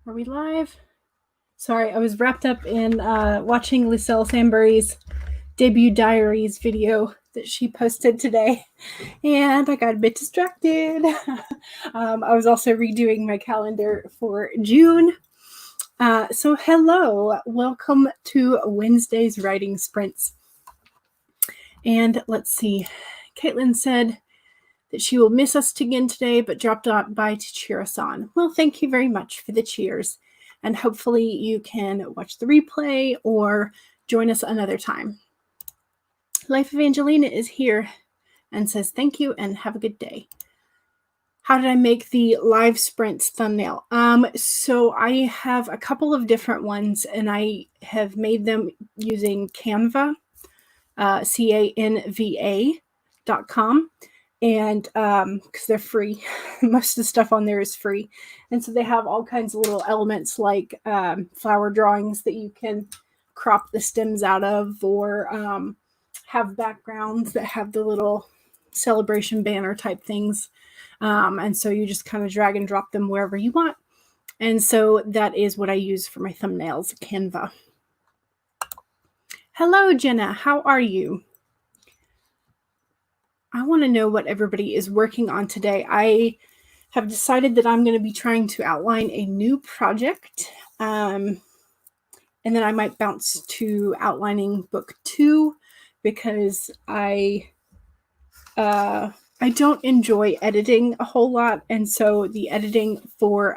Are we live? Sorry, I was wrapped up in watching Lucille Sambury's debut diaries video that she posted today, and I got a bit distracted. I was also redoing my calendar for June. So hello, welcome to Wednesday's Writing Sprints. And let's see, Caitlin said that she will miss us again today, but dropped by to cheer us on. Well, thank you very much for the cheers. And hopefully you can watch the replay or join us another time. Life of Angelina is here and says thank you and have a good day. How did I make the live sprints thumbnail? So I have a couple of different ones, and I have made them using Canva, canva.com. And because they're free, most of the stuff on there is free. And so they have all kinds of little elements like flower drawings that you can crop the stems out of, or have backgrounds that have the little celebration banner type things. And so you just kind of drag and drop them wherever you want. And so that is what I use for my thumbnails, Canva. Hello, Jenna. How are you? I want to know what everybody is working on today. I have decided that I'm going to be trying to outline a new project. And then I might bounce to outlining book 2 because I don't enjoy editing a whole lot. And so the editing for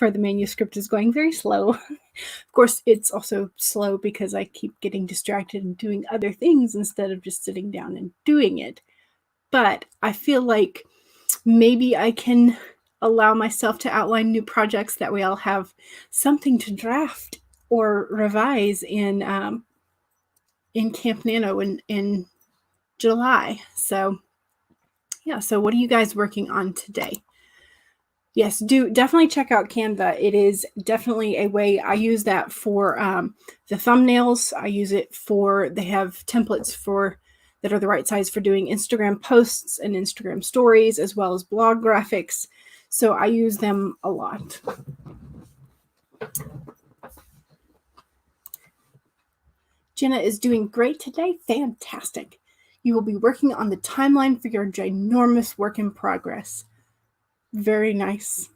the manuscript is going very slow. Of course, it's also slow because I keep getting distracted and doing other things instead of just sitting down and doing it. But I feel like maybe I can allow myself to outline new projects. That way I'll have something to draft or revise in Camp Nano in July. So yeah, so what are you guys working on today? Yes, do definitely check out Canva. It is definitely a way. I use that for the thumbnails. I use it for, they have templates for that are the right size for doing Instagram posts and Instagram stories, as well as blog graphics. So I use them a lot. Jenna is doing great today. Fantastic. You will be working on the timeline for your ginormous work in progress. Very nice.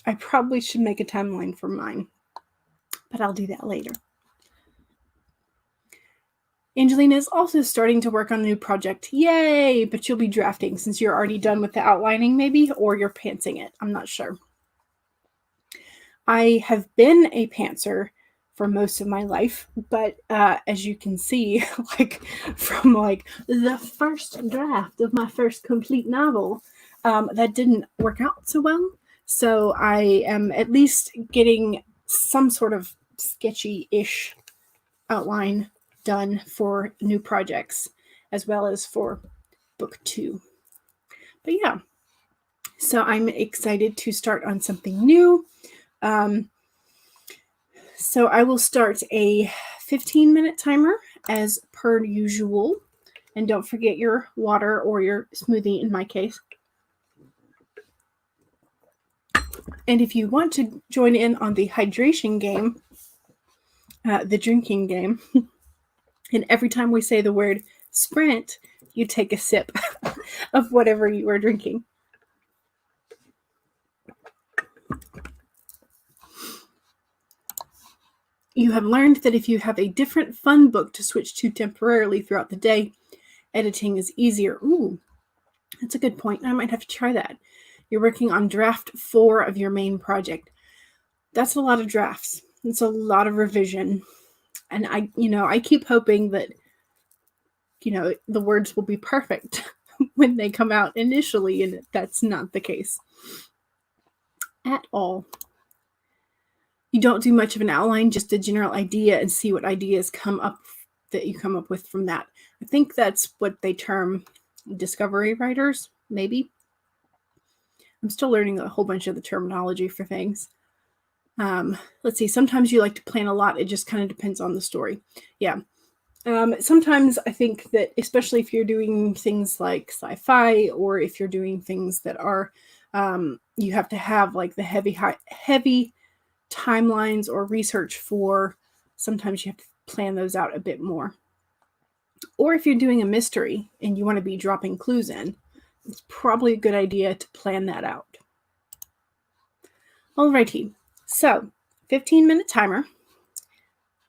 I probably should make a timeline for mine, but I'll do that later. Angelina is also starting to work on a new project. Yay! But you'll be drafting since you're already done with the outlining, maybe, or you're pantsing it. I'm not sure. I have been a pantser for most of my life, but as you can see, from the first draft of my first complete novel, that didn't work out so well. So I am at least getting some sort of sketchy-ish outline done for new projects, as well as for book 2. But yeah, so I'm excited to start on something new. So I will start a 15-minute timer as per usual. And don't forget your water or your smoothie in my case. And if you want to join in on the hydration game, the drinking game, and every time we say the word sprint, you take a sip of whatever you are drinking. You have learned that if you have a different fun book to switch to temporarily throughout the day, editing is easier. Ooh, that's a good point. I might have to try that. You're working on draft 4 of your main project. That's a lot of drafts. It's a lot of revision. And I keep hoping that, the words will be perfect when they come out initially, and that's not the case at all. You don't do much of an outline, just a general idea, and see what ideas that you come up with from that. I think that's what they term discovery writers, maybe. I'm still learning a whole bunch of the terminology for things. Let's see. Sometimes you like to plan a lot. It just kind of depends on the story. Yeah. Sometimes I think that, especially if you're doing things like sci-fi, or if you're doing things that are you have to have like the heavy timelines or research for. Sometimes you have to plan those out a bit more. Or if you're doing a mystery and you want to be dropping clues in, it's probably a good idea to plan that out. Alrighty, so 15-minute timer.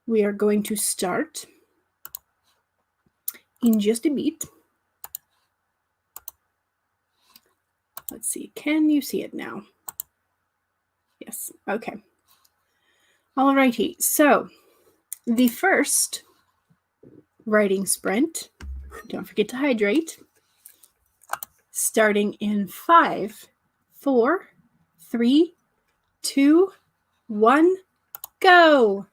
We are going to start in just a bit. Let's see, can you see it now? Yes, okay. Alrighty, so the first writing sprint, don't forget to hydrate, starting in 5, 4, 3, 2, 1, go!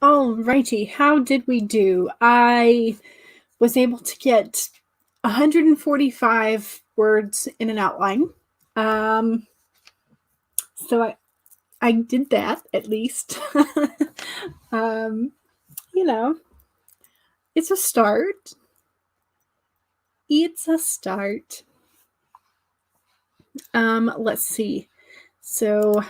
Alrighty, how did we do? I was able to get 145 words in an outline. So I did that at least. You know, it's a start. It's a start. Let's see. So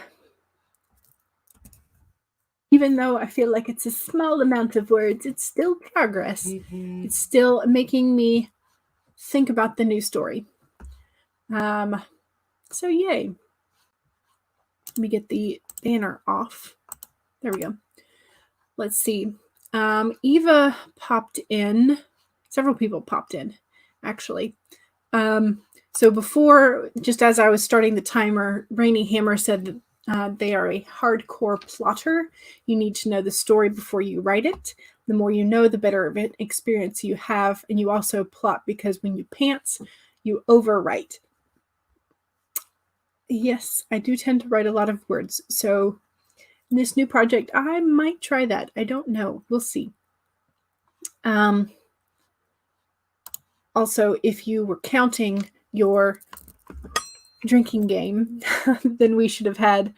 even though I feel like it's a small amount of words, it's still progress. Mm-hmm. It's still making me think about the new story. So yay. Let me get the banner off. There we go. Let's see. Eva popped in. Several people popped in, actually. So before, just as I was starting the timer, Rainy Hammer said that they are a hardcore plotter. You need to know the story before you write it. The more you know, the better of an experience you have. And you also plot because when you pants, you overwrite. Yes, I do tend to write a lot of words. So in this new project, I might try that. I don't know. We'll see. Also, if you were counting your drinking game, then we should have had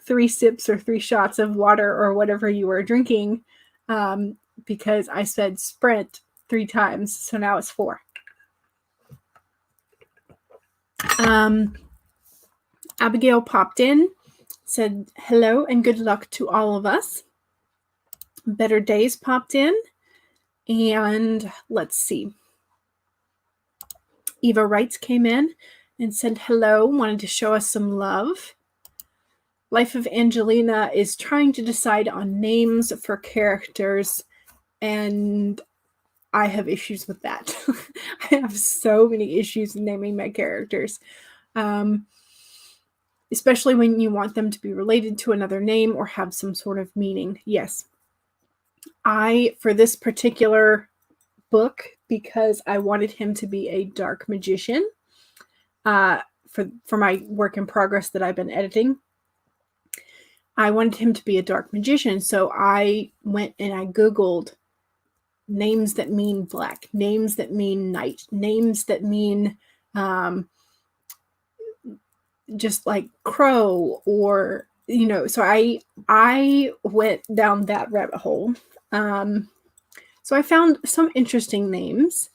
3 sips or 3 shots of water or whatever you were drinking, because I said sprint 3 times, so now it's 4. Abigail popped in, said hello and good luck to all of us. Better Days popped in, and let's see. Eva Wrights came in and said hello, wanted to show us some love. Life of Angelina is trying to decide on names for characters, and I have issues with that. I have so many issues naming my characters, especially when you want them to be related to another name or have some sort of meaning. Yes. For this particular book, because I wanted him to be a dark magician, for my work in progress that I've been editing, I wanted him to be a dark magician. So I went and I Googled names that mean black, names that mean night, names that mean just like crow, or, you know, so I went down that rabbit hole. So I found some interesting names,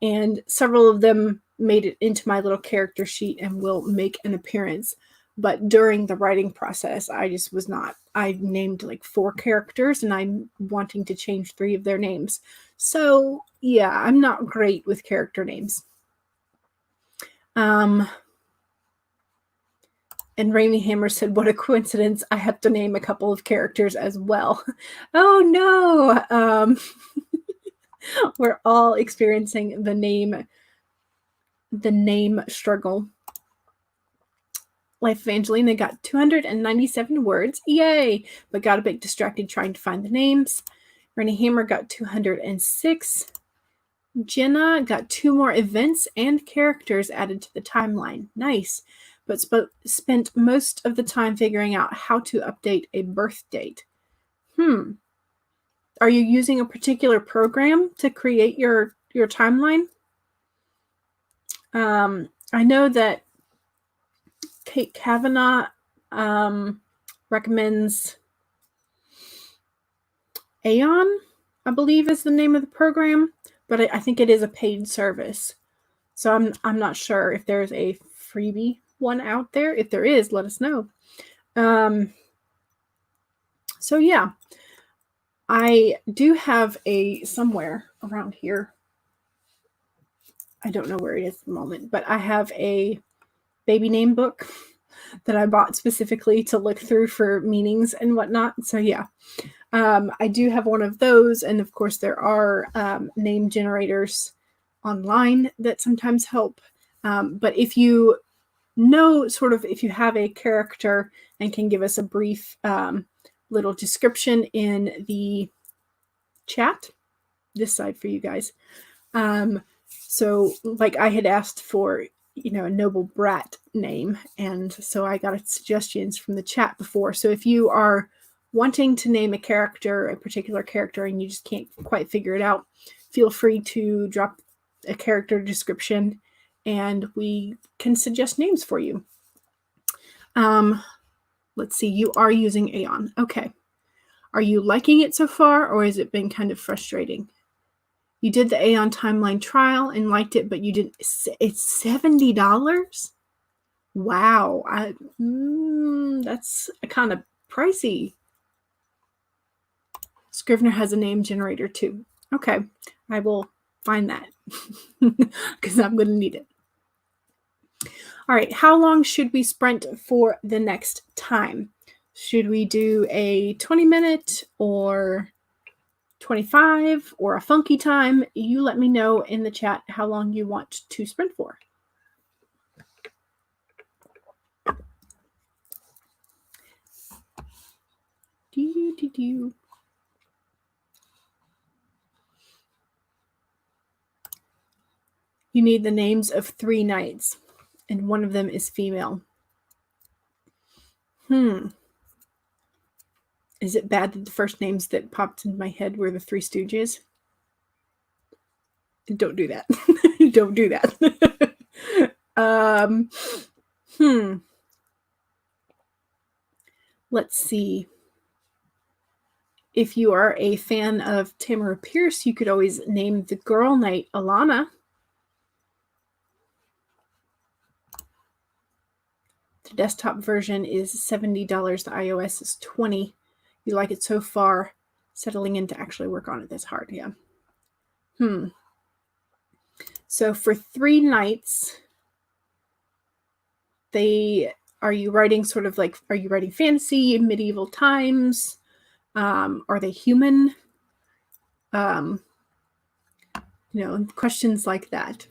and several of them made it into my little character sheet and will make an appearance. But during the writing process, I just was not. I named like 4 characters, and I'm wanting to change 3 of their names. So yeah, I'm not great with character names. And Rainy Hammer said, what a coincidence. I have to name a couple of characters as well. Oh no. We're all experiencing the name struggle. Life of Angelina got 297 words. Yay! But got a bit distracted trying to find the names. Rainy Hammer got 206. Jenna got 2 more events and characters added to the timeline. Nice. But spent most of the time figuring out how to update a birth date. Are you using a particular program to create your timeline? I know that Kate Kavanaugh recommends Aeon, I believe is the name of the program, but I think it is a paid service. So I'm not sure if there's a freebie one out there. If there is, let us know. So yeah, I do have somewhere around here. I don't know where it is at the moment, but I have a baby name book that I bought specifically to look through for meanings and whatnot. So yeah, I do have one of those. And of course there are name generators online that sometimes help. But if you know, if you have a character and can give us a brief little description in the chat, this side for you guys. So like I had asked for, a noble brat name, and so I got suggestions from the chat before. So if you are wanting to name a character, a particular character, and you just can't quite figure it out, feel free to drop a character description and we can suggest names for you. Let's see, you are using Aeon. Okay. Are you liking it so far, or has it been kind of frustrating? You did the Aeon timeline trial and liked it, but you didn't. It's $70? Wow. That's kind of pricey. Scrivener has a name generator too. Okay. I will find that because I'm going to need it. All right. How long should we sprint for the next time? Should we do a 20-minute or 25 or a funky time? You let me know in the chat how long you want to sprint for. You need the names of 3 knights, and one of them is female. Is it bad that the first names that popped into my head were the Three Stooges? Don't do that. Don't do that. Let's see. If you are a fan of Tamara Pierce, you could always name the girl knight Alana. The desktop version is $70. The iOS is $20. You like it so far. Settling in to actually work on it that's hard. Yeah. So for 3 knights, are you writing sort of like, are you writing fantasy, medieval times? Are they human? Questions like that.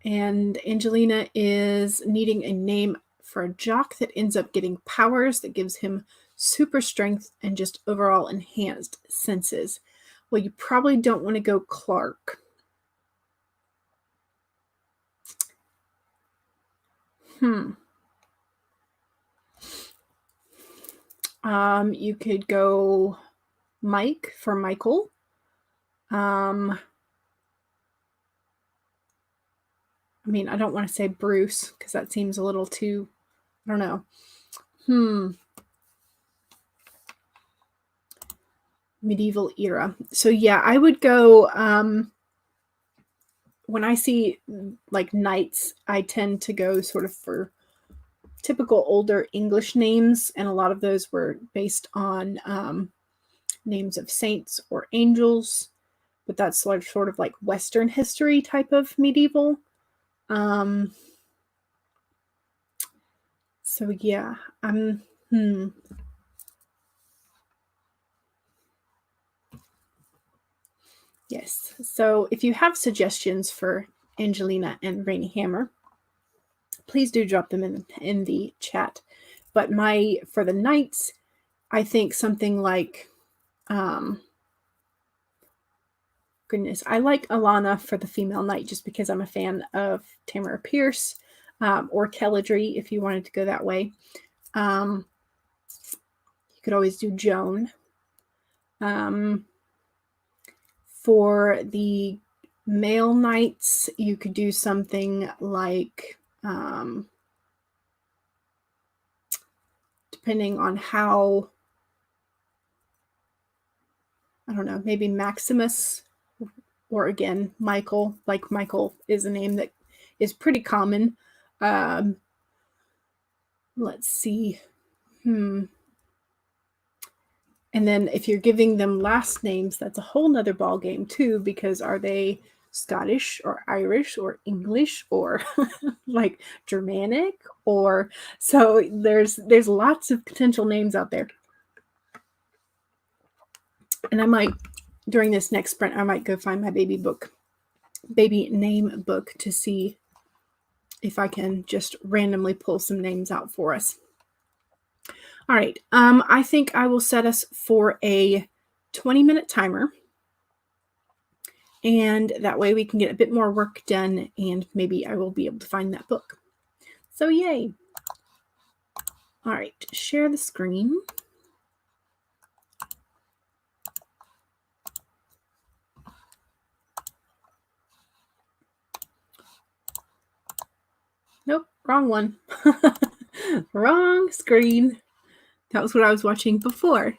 And Angelina is needing a name for a jock that ends up getting powers that gives him super strength and just overall enhanced senses. Well, you probably don't want to go Clark. You could go Mike for Michael. I don't want to say Bruce because that seems a little too, I don't know. Medieval era. So yeah, I would go, when I see like knights, I tend to go sort of for typical older English names, and a lot of those were based on names of saints or angels, but that's sort of like Western history type of medieval. So yeah, Yes. So if you have suggestions for Angelina and Rainy Hammer, please do drop them in the chat. But for the knights, I think something like, goodness, I like Alana for the female knight just because I'm a fan of Tamara Pierce, or Kelladry if you wanted to go that way. You could always do Joan. For the male knights, you could do something like, depending on how, I don't know, maybe Maximus, or again, Michael. Like Michael is a name that is pretty common. Let's see. And then if you're giving them last names, that's a whole nother ball game too, because are they Scottish or Irish or English or like Germanic? Or so there's lots of potential names out there. And I might, during this next sprint, I might go find my baby name book to see if I can just randomly pull some names out for us. All right, I think I will set us for a 20-minute timer, and that way we can get a bit more work done, and maybe I will be able to find that book. So yay. All right, share the screen. Nope, wrong one. Wrong screen. That was what I was watching before.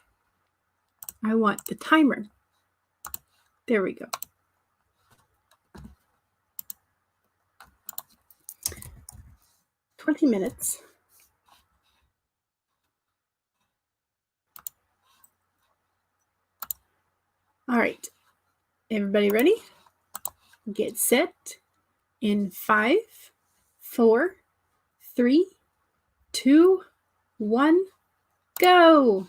I want the timer. There we go. "20 minutes. All right. Everybody ready? Get set in 5, 4, 3, 2, 1, go.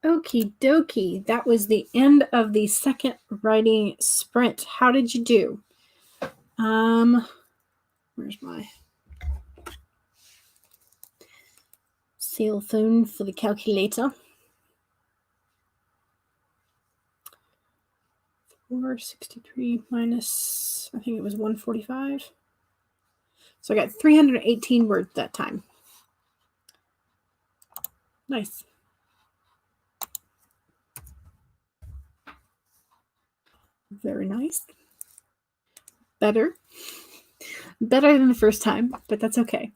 Okie dokie. That was the end of the second writing sprint. How did you do? Where's my cell phone for the calculator? 463 minus, I think it was 145. So I got 318 words that time. Nice. Very nice. Better than the first time, but that's okay.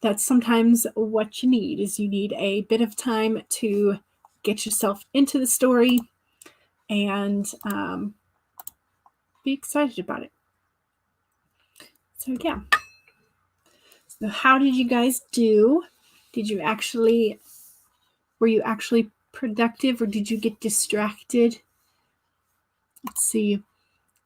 That's sometimes what you need, is you need a bit of time to get yourself into the story and be excited about it. So yeah. So how did you guys do? Were you actually productive, or did you get distracted? Let's see.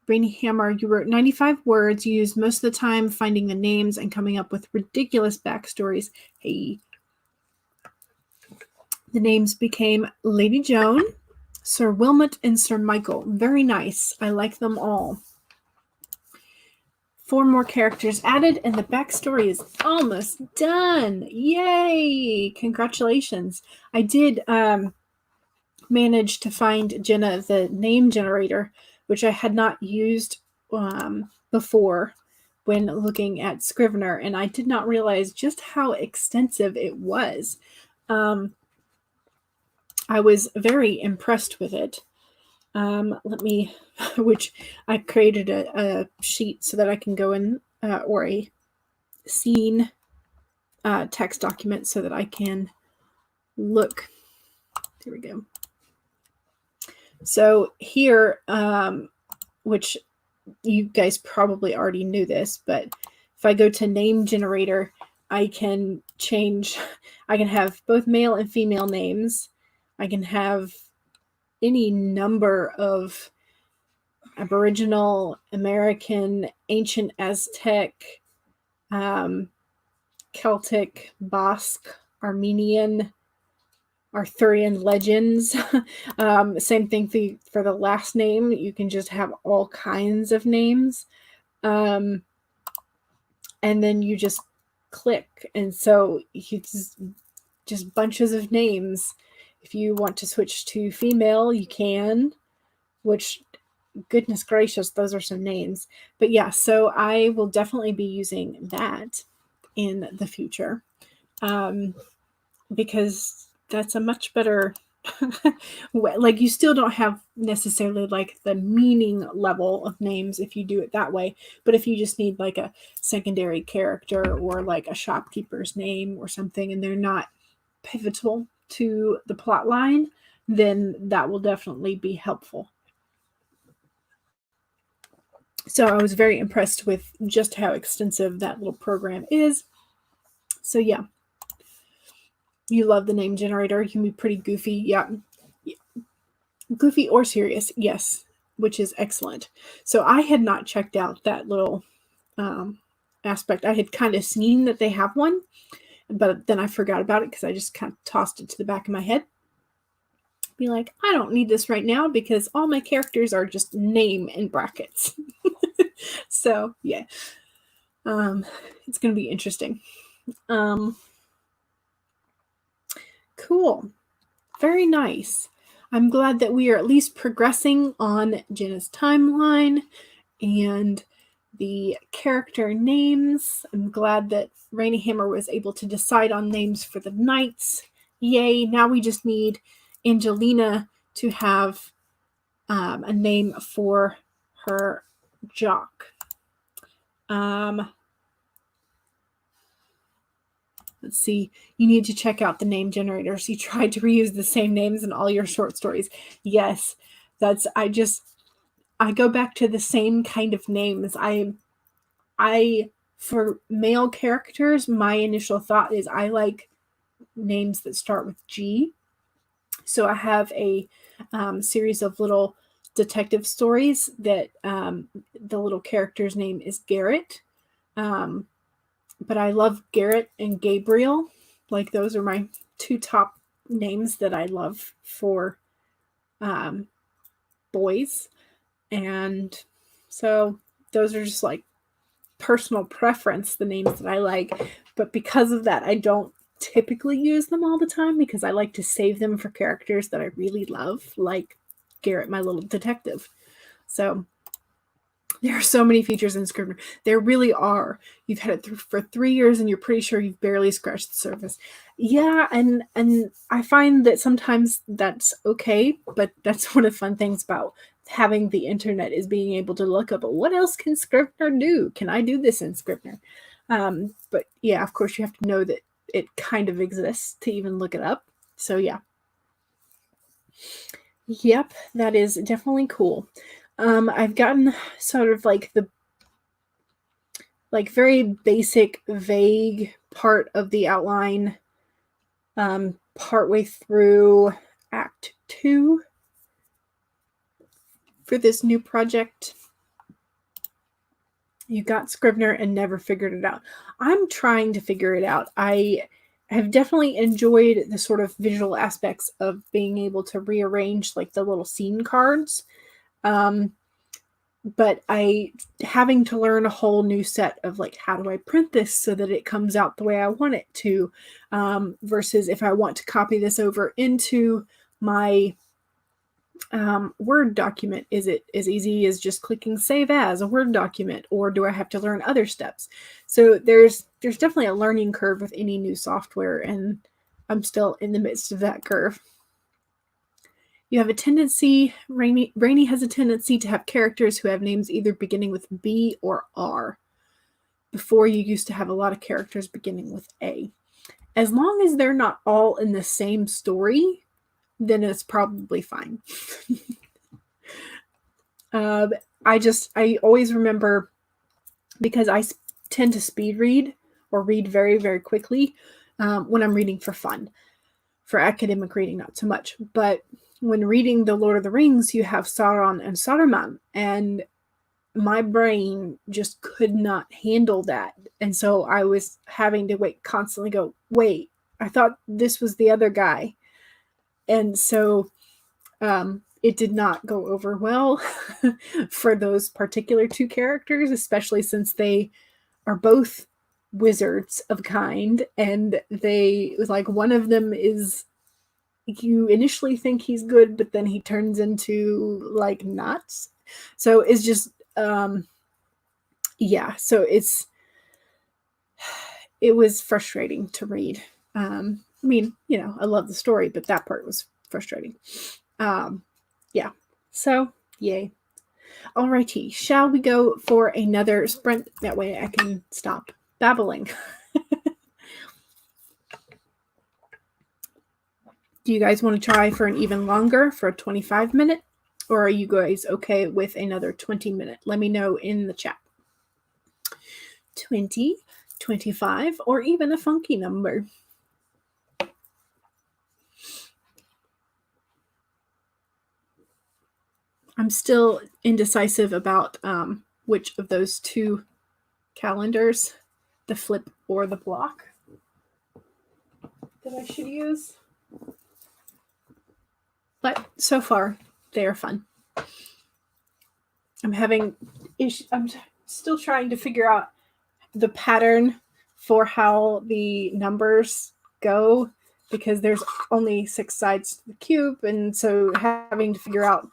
Brainy Hammer, you wrote 95 words. You used most of the time finding the names and coming up with ridiculous backstories. Hey. The names became Lady Joan, Sir Wilmot, and Sir Michael. Very nice. I like them all. 4 more characters added, and the backstory is almost done. Yay! Congratulations. I did manage to find Jenna the name generator, which I had not used before when looking at Scrivener, and I did not realize just how extensive it was. I was very impressed with it. Which I created a sheet so that I can go in, or a scene text document so that I can look. There we go. So here, which you guys probably already knew this, but if I go to name generator, I can have both male and female names. I can have any number of Aboriginal, American, ancient Aztec, Celtic, Basque, Armenian, Arthurian legends. Same thing for the last name. You can just have all kinds of names. And then you just click. And so you just bunches of names. If you want to switch to female, you can, which, goodness gracious, those are some names. But yeah, so I will definitely be using that in the future, because that's a much better, like, you still don't have necessarily like the meaning level of names if you do it that way. But if you just need like a secondary character or like a shopkeeper's name or something, and they're not pivotal to the plot line, then that will definitely be helpful. So I was very impressed with just how extensive that little program is. So yeah. You love the name generator. You can be pretty goofy. Yeah. Goofy or serious. Yes. Which is excellent. So I had not checked out that little aspect. I had kind of seen that they have one, but then I forgot about it because I just kind of tossed it to the back of my head. Be like, I don't need this right now because all my characters are just name in brackets. So yeah. It's going to be interesting. Cool. Very nice. I'm glad that we are at least progressing on Jenna's timeline and the character names. I'm glad that Rainy Hammer was able to decide on names for the knights. Yay. Now we just need Angelina to have a name for her jock. Let's see. You need to check out the name generators. You tried to reuse the same names in all your short stories. Yes, I go back to the same kind of names. I for male characters, my initial thought is I like names that start with G. So I have a series of little detective stories that the little character's name is Garrett. But I love Garrett and Gabriel. Like, those are my 2 top names that I love for boys. And so those are just like personal preference, the names that I like. But because of that, I don't typically use them all the time because I like to save them for characters that I really love, like Garrett, my little detective. So there are so many features in Scrivener. There really are. You've had it for 3 years and you're pretty sure you've barely scratched the surface. Yeah, and I find that sometimes that's okay, but that's one of the fun things about having the internet is being able to look up, what else can Scrivener do? Can I do this in Scrivener? But yeah, of course you have to know that it kind of exists to even look it up. So yeah. Yep, that is definitely cool. I've gotten sort of like the very basic, vague part of the outline partway through Act 2 for this new project. You got Scrivener and never figured it out. I'm trying to figure it out. I have definitely enjoyed the sort of visual aspects of being able to rearrange like the little scene cards. But having to learn a whole new set of like, how do I print this so that it comes out the way I want it to, versus if I want to copy this over into my Word document, is it as easy as just clicking save as a Word document, or do I have to learn other steps? So there's definitely a learning curve with any new software, and I'm still in the midst of that curve. You have a tendency, Rainy has a tendency to have characters who have names either beginning with B or R. Before, you used to have a lot of characters beginning with A. As long as they're not all in the same story, then it's probably fine. I always remember, because I tend to speed read or read very, very quickly when I'm reading for fun. For academic reading, not so much. But when reading The Lord of the Rings, you have Sauron and Saruman, and my brain just could not handle that. And so I was having to constantly go, wait, I thought this was the other guy. And so it did not go over well for those particular two characters, especially since they are both wizards of kind, and they like, one of them is, you initially think he's good, but then he turns into like nuts. So it's just yeah, so it was frustrating to read. I mean, I love the story, but that part was frustrating. Yeah, so yay. Alrighty, shall we go for another sprint? That way I can stop babbling. Do you guys want to try for an even longer, for a 25-minute? Or are you guys okay with another 20-minute? Let me know in the chat. 20, 25, or even a funky number. I'm still indecisive about which of those two calendars, the flip or the block, that I should use. But so far, they are fun. I'm still trying to figure out the pattern for how the numbers go, because there's only 6 sides to the cube, and so having to figure out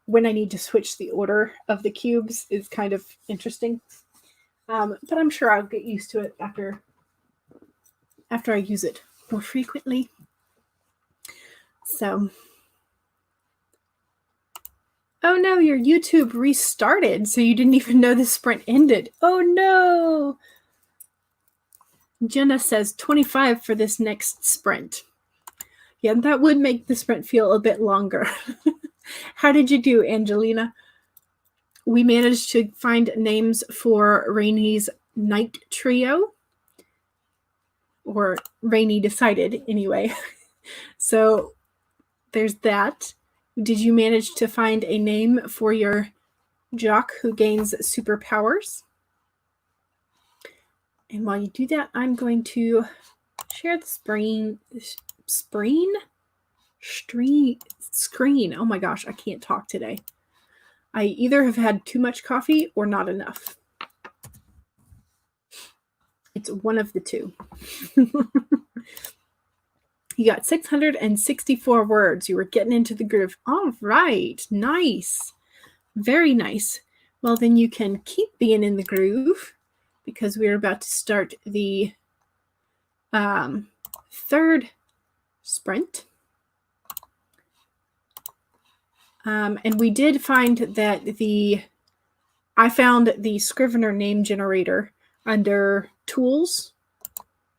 when I need to switch the order of the cubes is kind of interesting. But I'm sure I'll get used to it after I use it more frequently. So, oh no, your YouTube restarted, so you didn't even know the sprint ended. Oh no! Jenna says 25 for this next sprint. Yeah, that would make the sprint feel a bit longer. How did you do, Angelina? We managed to find names for Rainy's night trio. Or Rainy decided, anyway. So there's that. Did you manage to find a name for your jock who gains superpowers? And while you do that, I'm going to share the Screen. Oh my gosh, I can't talk today. I either have had too much coffee or not enough. It's one of the two. You got 664 words. You were getting into the groove. All right. Nice. Very nice. Well, then you can keep being in the groove because we're about to start the third sprint. And we did find that I found the Scrivener name generator under tools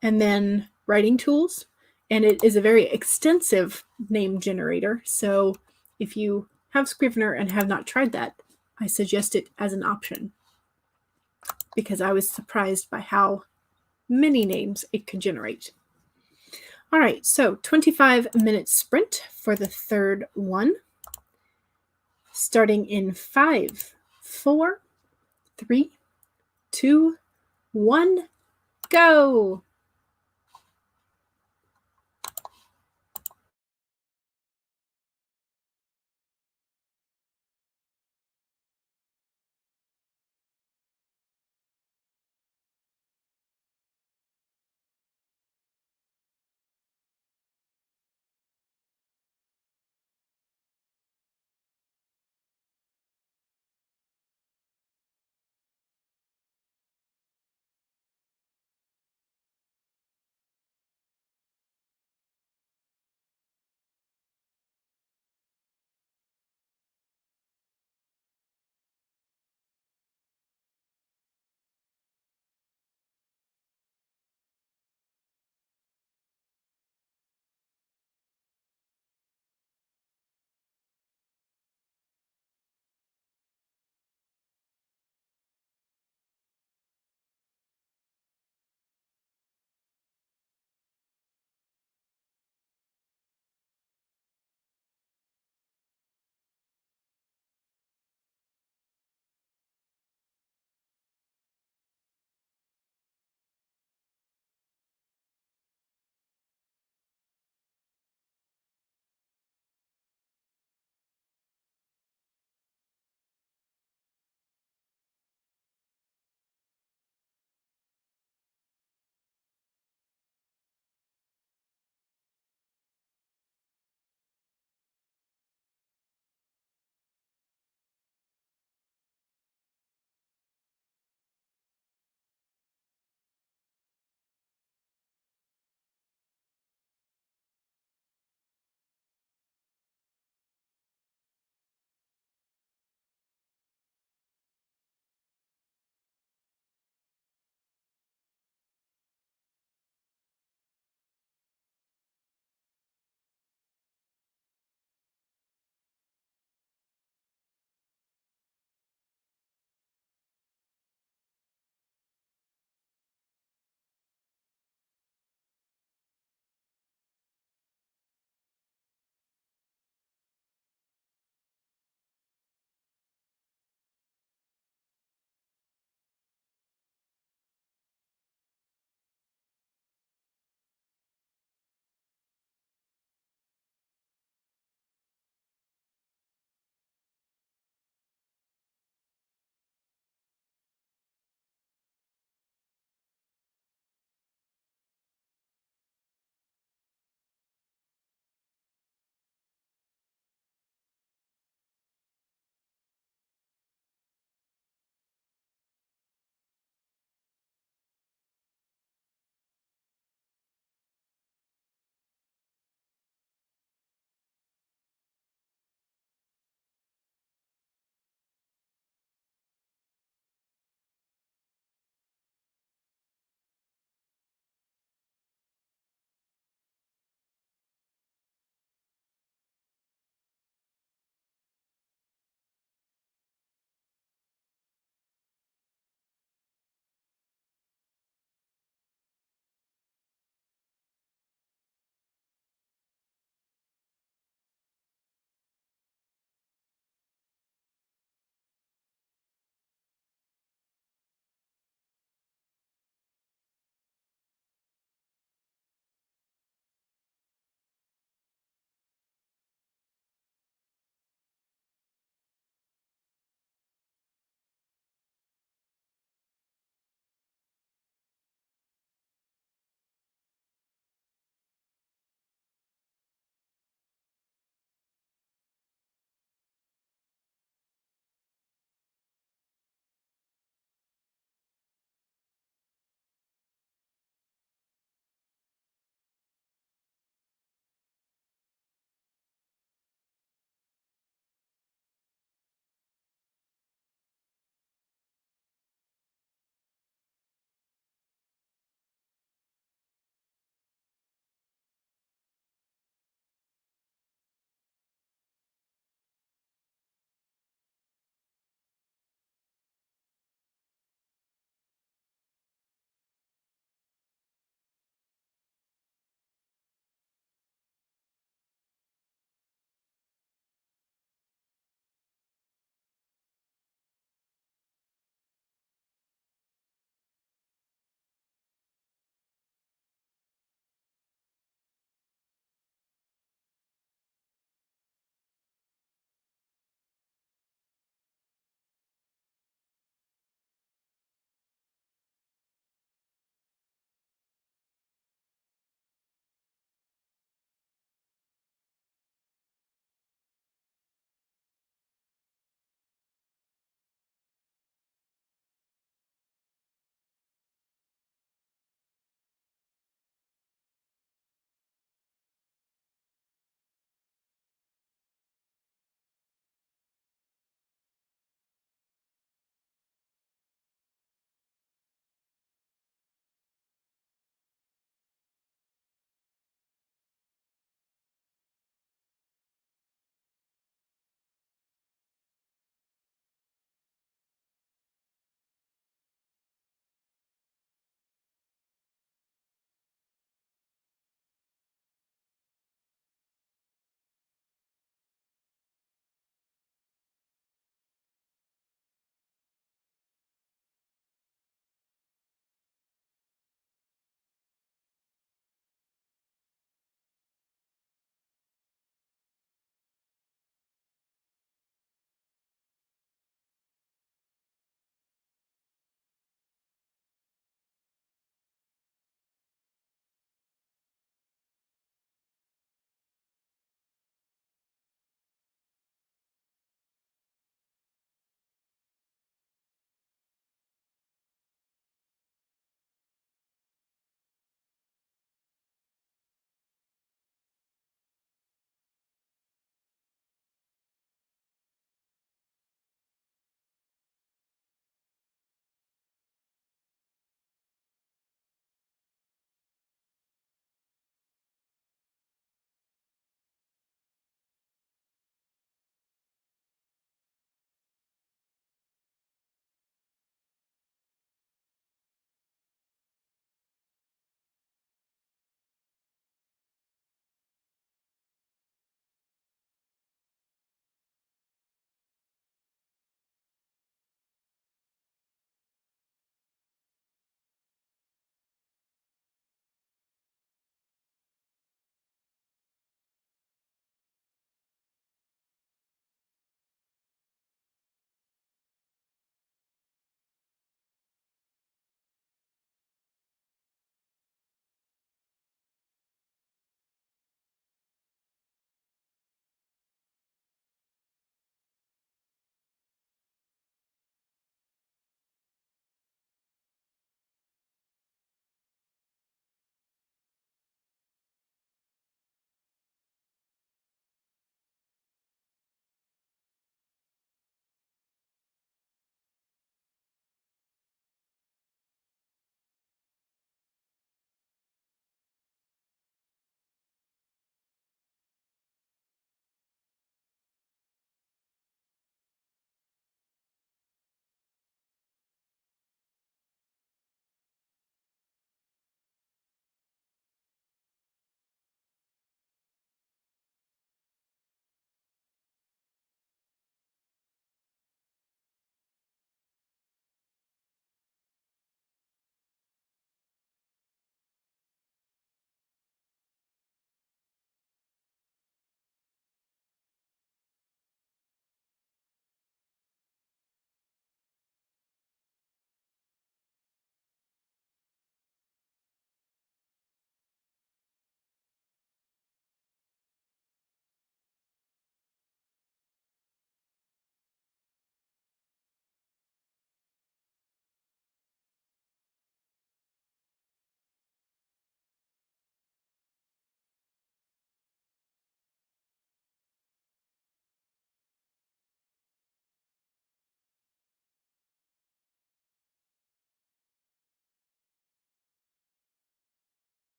and then writing tools. And it is a very extensive name generator. So if you have Scrivener and have not tried that, I suggest it as an option because I was surprised by how many names it could generate. All right, so 25-minute sprint for the third one. Starting in 5, 4, 3, 2, 1, go!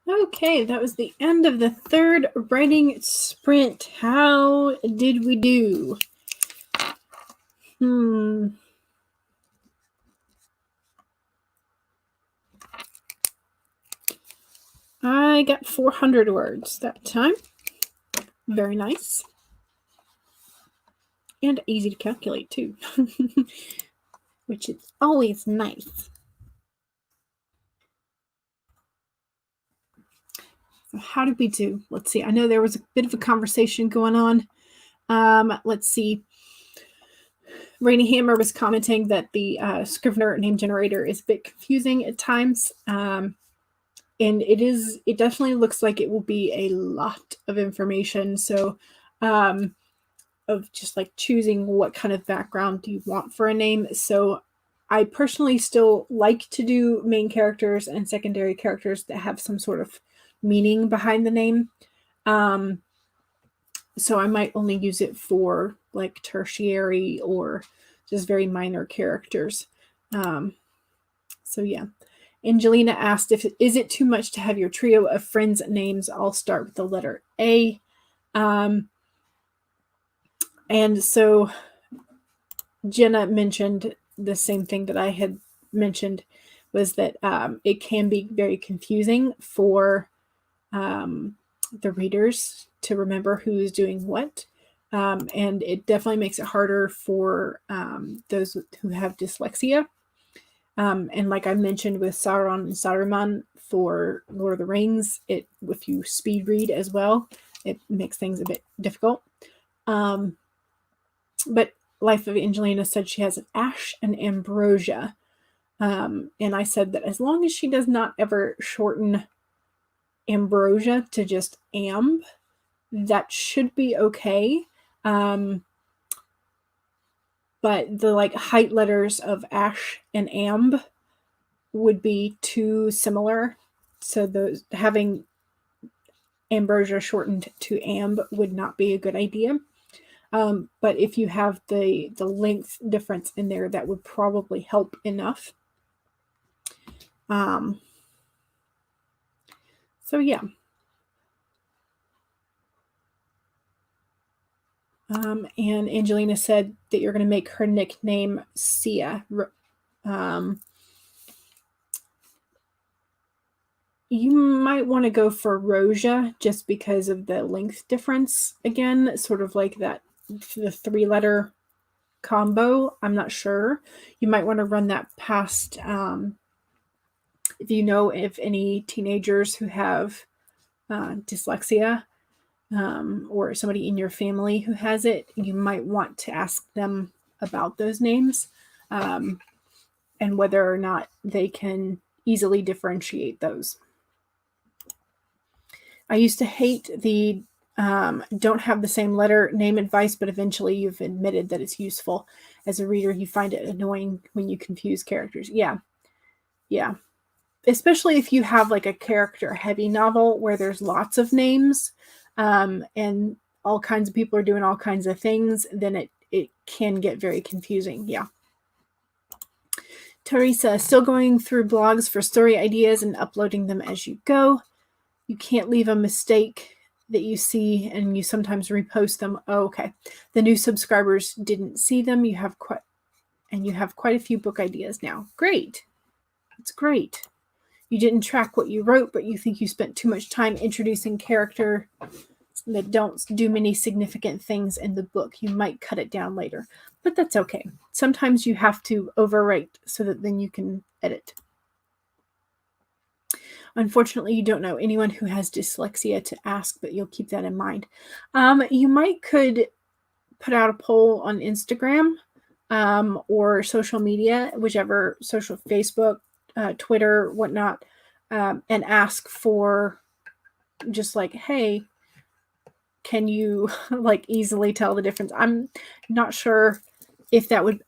Okay, that was the end of the third writing sprint. How did we do? I got 400 words that time. Very nice. And easy to calculate, too. Which is always nice. So how did we do? Let's see. I know there was a bit of a conversation going on. Let's see. Rainy Hammer was commenting that the Scrivener name generator is a bit confusing at times. And it definitely looks like it will be a lot of information. So of just like choosing what kind of background do you want for a name. So I personally still like to do main characters and secondary characters that have some sort of meaning behind the name. So I might only use it for like tertiary or just very minor characters. So yeah. Angelina asked is it too much to have your trio of friends' names all start with the letter A? And so Jenna mentioned the same thing that I had mentioned, was that it can be very confusing for the readers to remember who's doing what. And it definitely makes it harder for those who have dyslexia. And like I mentioned with Sauron and Saruman for Lord of the Rings, if you speed read as well, it makes things a bit difficult. But Life of Angelina said she has an Ash and Ambrosia. And I said that as long as she does not ever shorten Ambrosia to just Amb, that should be okay. But the like height letters of Ash and Amb would be too similar. So those having Ambrosia shortened to Amb would not be a good idea. But if you have the length difference in there, that would probably help enough. So yeah. And Angelina said that you're going to make her nickname Sia. You might want to go for Rosia just because of the length difference again, sort of like that, the 3-letter combo. I'm not sure. You might want to run that past, if you know if any teenagers who have dyslexia, or somebody in your family who has it, you might want to ask them about those names, and whether or not they can easily differentiate those. I used to hate the don't have the same letter name advice, but eventually you've admitted that it's useful. As a reader, you find it annoying when you confuse characters. Yeah. Especially if you have like a character-heavy novel where there's lots of names, and all kinds of people are doing all kinds of things, then it can get very confusing. Yeah. Teresa, still going through blogs for story ideas and uploading them as you go. You can't leave a mistake that you see, and you sometimes repost them. Oh, okay. The new subscribers didn't see them. You have quite a few book ideas now. Great. It's great. You didn't track what you wrote, but you think you spent too much time introducing character that don't do many significant things in the book. You might cut it down later, but that's okay. Sometimes you have to overwrite so that then you can edit. Unfortunately, you don't know anyone who has dyslexia to ask, but you'll keep that in mind. You could put out a poll on Instagram, or social media, whichever social, Facebook, Twitter, whatnot, and ask for just like, hey, can you like easily tell the difference? I'm not sure if that would,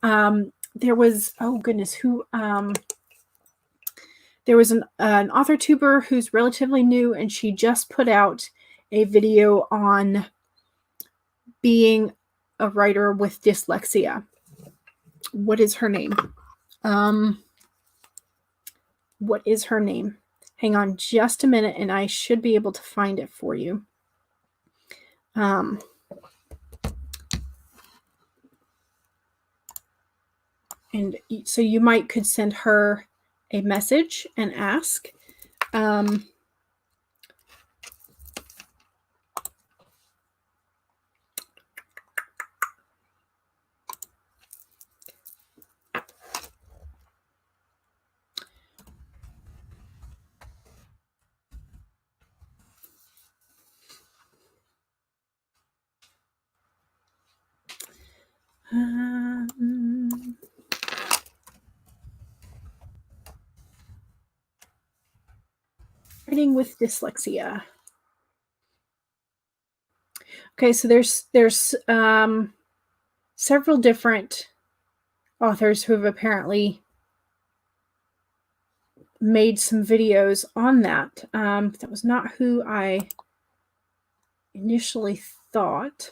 there was, oh goodness, there was an authortuber who's relatively new, and she just put out a video on being a writer with dyslexia. What is her name? Hang on just a minute and I should be able to find it for you. And so you could send her a message and ask. Writing with Dyslexia. Okay, so there's several different authors who have apparently made some videos on that. That was not who I initially thought.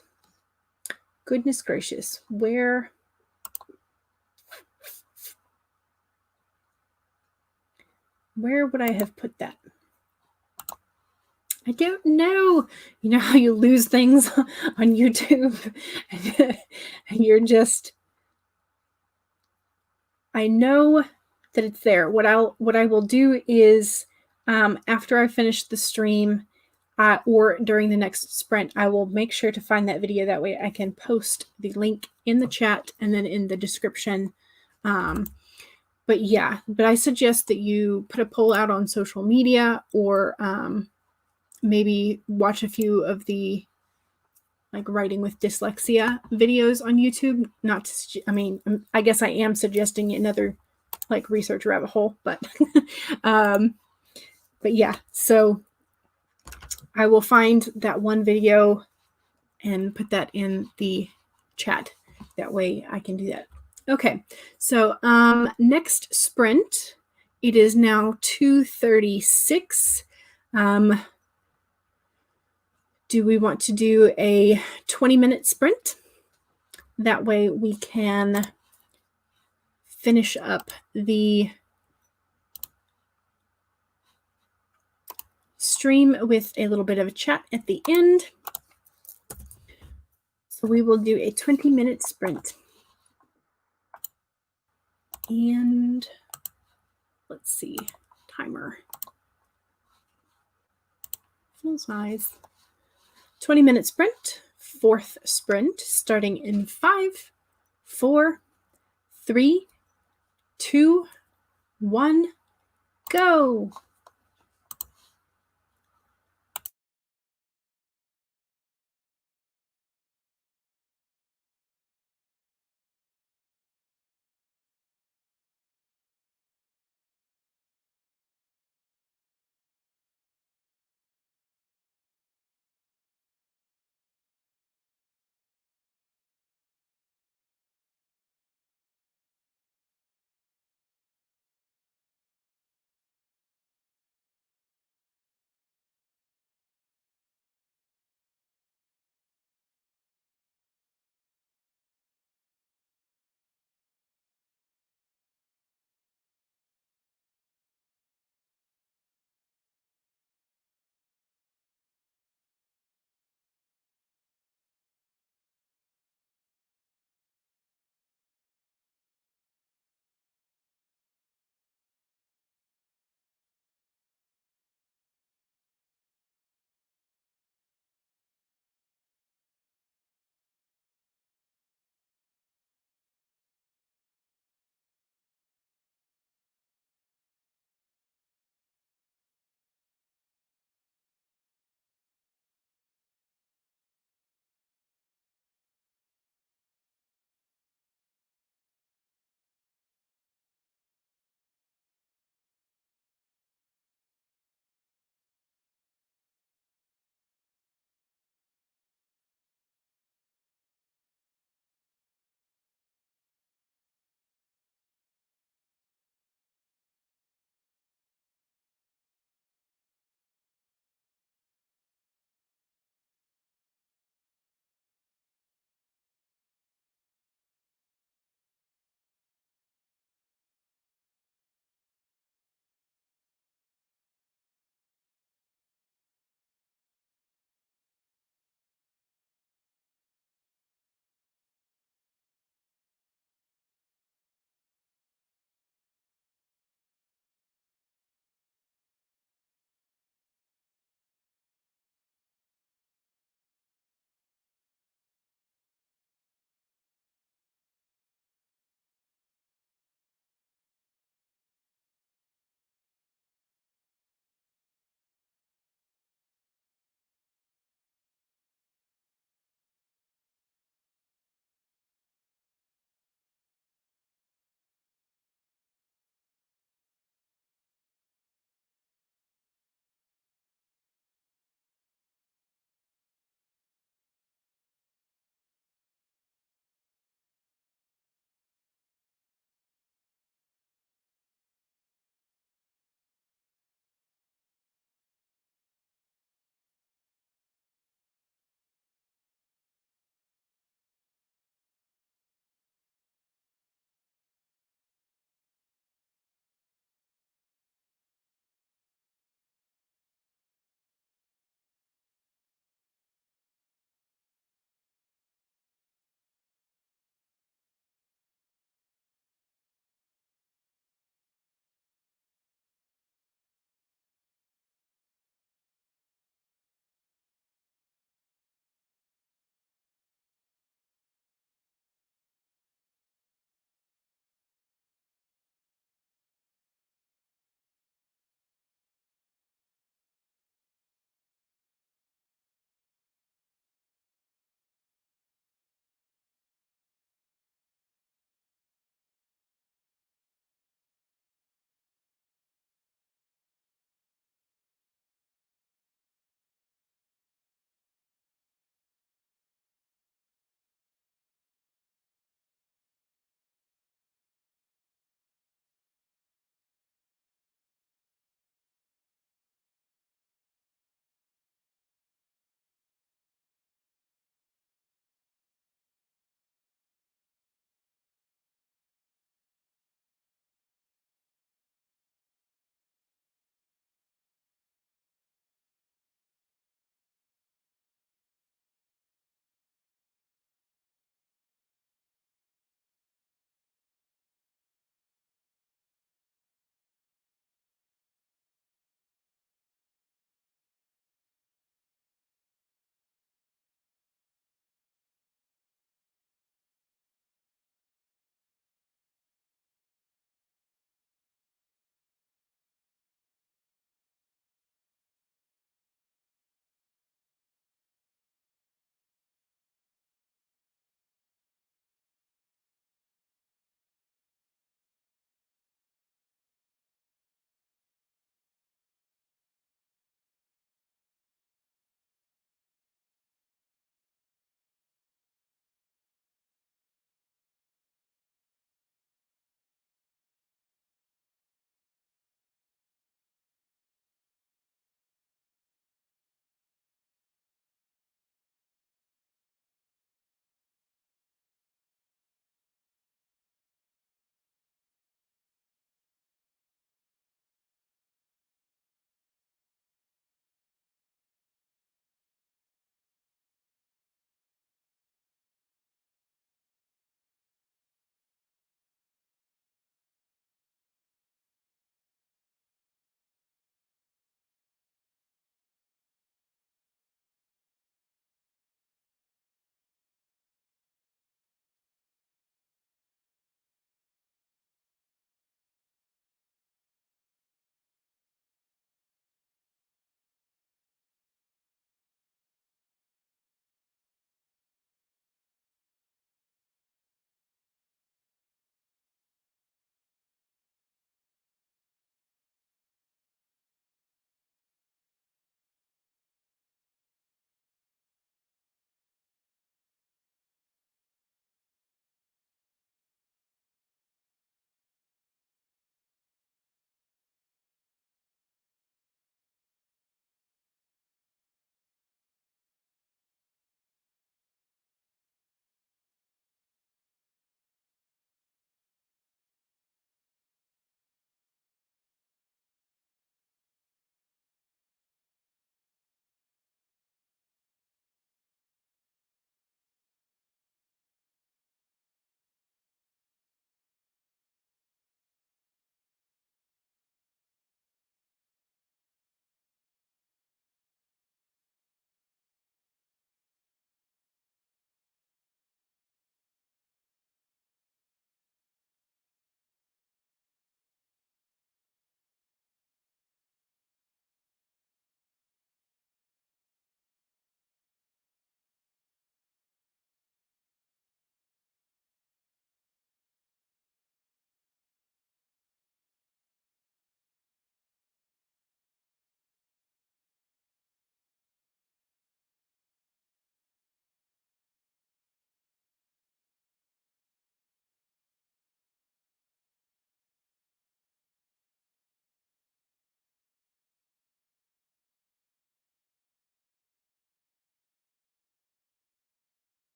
Goodness gracious, where would I have put that? I don't know. You know how you lose things on YouTube and you're just, I know that it's there. What I will do is after I finish the stream or during the next sprint, I will make sure to find that video. That way I can post the link in the chat and then in the description. But yeah, but I suggest that you put a poll out on social media or maybe watch a few of the like writing with dyslexia videos on YouTube. Not to, I mean, I guess I am suggesting another like research rabbit hole, but yeah, so I will find that one video and put that in the chat. That way I can do that. Okay, so next sprint, it is now 2:36. Do we want to do a 20-minute sprint? That way we can finish up the stream with a little bit of a chat at the end. So we will do a 20-minute sprint. And let's see, timer. Full size. 20-minute sprint, fourth sprint, starting in 5, 4, 3, 2, 1, go.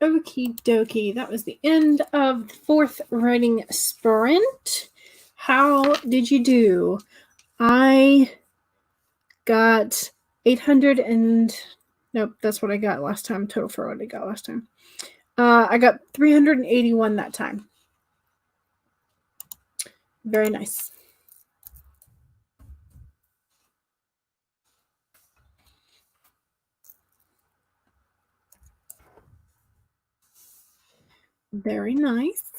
Okie dokie. That was the end of the 4th writing sprint. How did you do? I got 800 and... Nope, that's what I got last time. Total for what I got last time. I got 381 that time. Very nice. Very nice.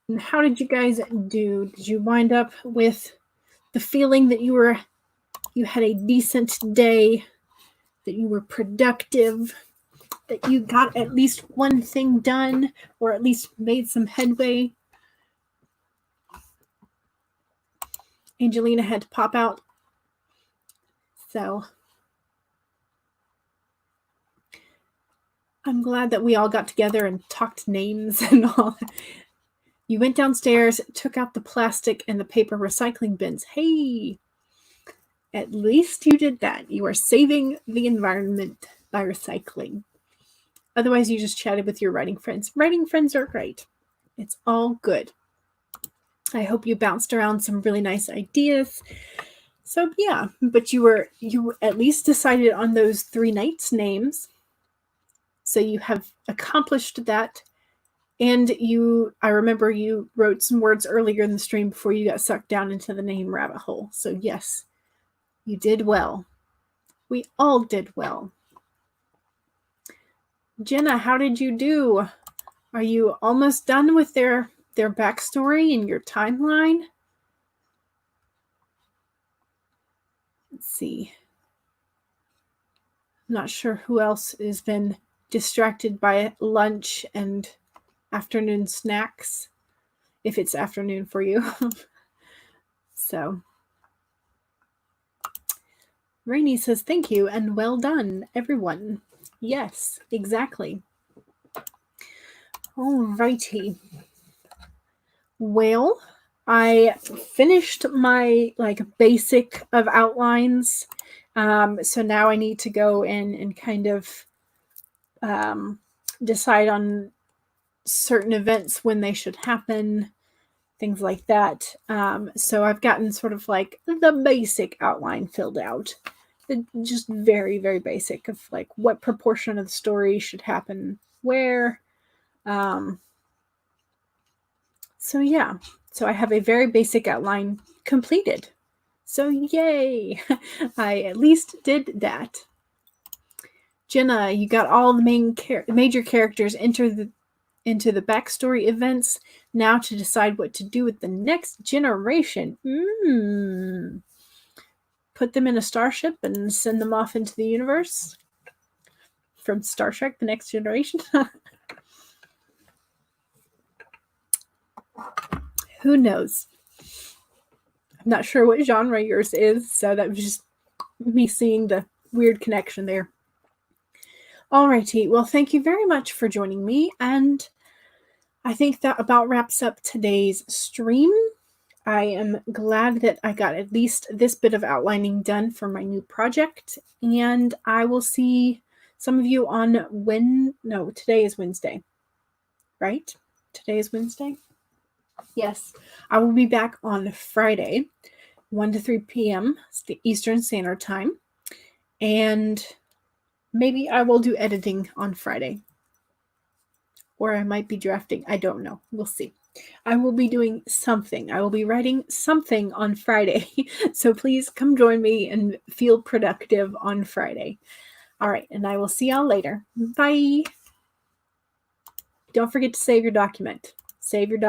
And how did you guys do? Did you wind up with the feeling that you had a decent day, that you were productive, that you got at least one thing done, or at least made some headway? Angelina had to pop out. So I'm glad that we all got together and talked names and all. You went downstairs, took out the plastic and the paper recycling bins. Hey, at least you did that. You are saving the environment by recycling. Otherwise, you just chatted with your writing friends. Writing friends are great. It's all good. I hope you bounced around some really nice ideas. So yeah, but you at least decided on those 3 nights' names. So you have accomplished that. And I remember you wrote some words earlier in the stream before you got sucked down into the name rabbit hole. So yes, you did well. We all did well. Jenna, how did you do? Are you almost done with their backstory and your timeline? Let's see. I'm not sure who else has been distracted by lunch and afternoon snacks, if it's afternoon for you. So Rainey says, thank you and well done, everyone. Yes, exactly. Alrighty. Well, I finished my basic of outlines. So now I need to go in and kind of decide on certain events, when they should happen, things like that. So I've gotten sort of the basic outline filled out. Just very, very basic of what proportion of the story should happen where. So yeah, so I have a very basic outline completed. So yay! I at least did that. Jenna, you got all the major characters into the backstory events. Now to decide what to do with the next generation. Put them in a starship and send them off into the universe from Star Trek: The Next Generation. Who knows? I'm not sure what genre yours is, so that was just me seeing the weird connection there. Alrighty, well, thank you very much for joining me, and I think that about wraps up today's stream. I am glad that I got at least this bit of outlining done for my new project, and I will see some of you on today is Wednesday, right? Today is Wednesday? Yes, I will be back on Friday, 1 to 3 p.m. Eastern Standard Time, and maybe I will do editing on Friday. Or I might be drafting. I don't know. We'll see. I will be doing something. I will be writing something on Friday. So please come join me and feel productive on Friday. All right. And I will see y'all later. Bye. Don't forget to save your document. Save your document.